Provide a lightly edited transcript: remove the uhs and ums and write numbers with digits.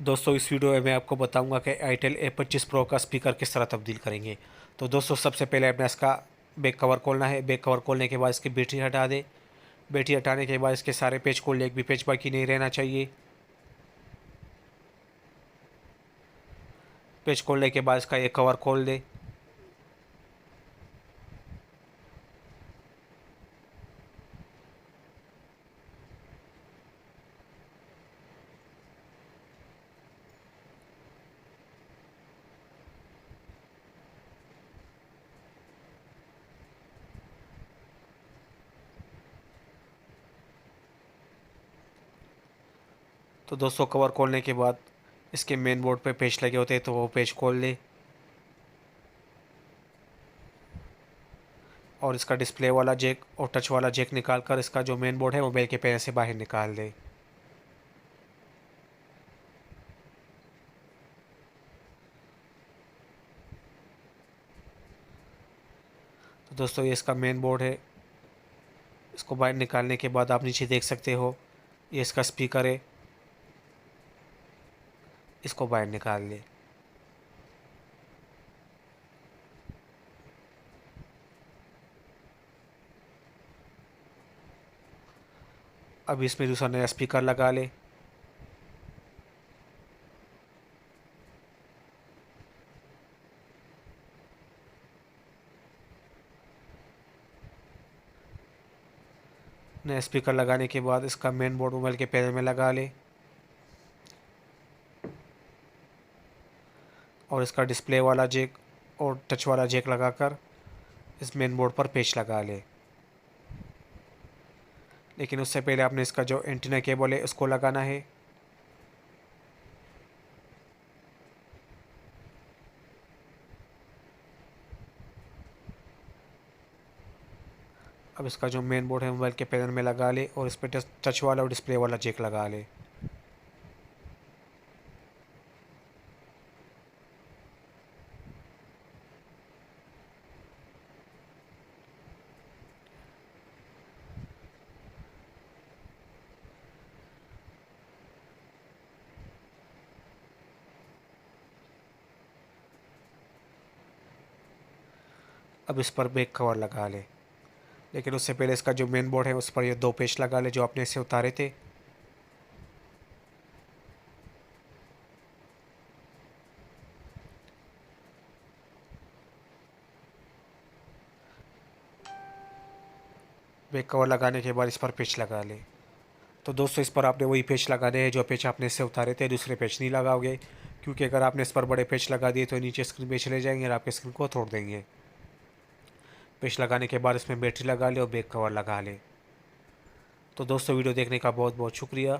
दोस्तों इस वीडियो में मैं आपको बताऊंगा कि आईटेल A25 प्रो का स्पीकर किस तरह तब्दील करेंगे। तो दोस्तों सबसे पहले अपने इसका बैक कवर खोलना है। बैक कवर खोलने के बाद इसकी बैटरी हटा दें। बैटरी हटाने के बाद इसके सारे पेज खोल लें, एक भी पेज बाकी नहीं रहना चाहिए। पेज खोलने के बाद इसका एक कवर खोल दें। तो दोस्तों कवर खोलने के बाद इसके मेन बोर्ड पे पेज लगे होते हैं, तो वो पेज खोल लें और इसका डिस्प्ले वाला जैक और टच वाला जैक निकाल कर इसका जो मेन बोर्ड है मोबाइल के पैनल से बाहर निकाल दें। तो दोस्तों ये इसका मेन बोर्ड है। इसको बाहर निकालने के बाद आप नीचे देख सकते हो, ये इसका स्पीकर है। इसको बाहर निकाल लें। अब इसमें दूसरा नया स्पीकर लगा ले। नया स्पीकर लगाने के बाद इसका मेन बोर्ड मोबाइल के पैनल में लगा ले और इसका डिस्प्ले वाला जैक और टच वाला जैक लगाकर इस मेन बोर्ड पर पेच लगा ले। लेकिन उससे पहले आपने इसका जो एंटीना केबल है उसको लगाना है। अब इसका जो मेन बोर्ड है मोबाइल के पैनल में लगा ले और इस पर टच वाला और डिस्प्ले वाला जैक लगा ले। अब इस पर बैक कवर लगा ले, लेकिन उससे पहले इसका जो मेन बोर्ड है उस पर ये दो पेच लगा ले जो आपने इसे उतारे थे। बैक कवर लगाने के बाद इस पर पेच लगा ले। तो दोस्तों इस पर आपने वही पेच लगाने हैं जो पेच आपने इससे उतारे थे, दूसरे पेच नहीं लगाओगे, क्योंकि अगर आपने इस पर बड़े पेच लगा दिए तो नीचे स्क्रीन पे चले जाएंगे और आपके स्क्रीन को तोड़ देंगे। पेच लगाने के बाद इसमें बैटरी लगा ले और बैक कवर लगा ले। तो दोस्तों वीडियो देखने का बहुत बहुत शुक्रिया।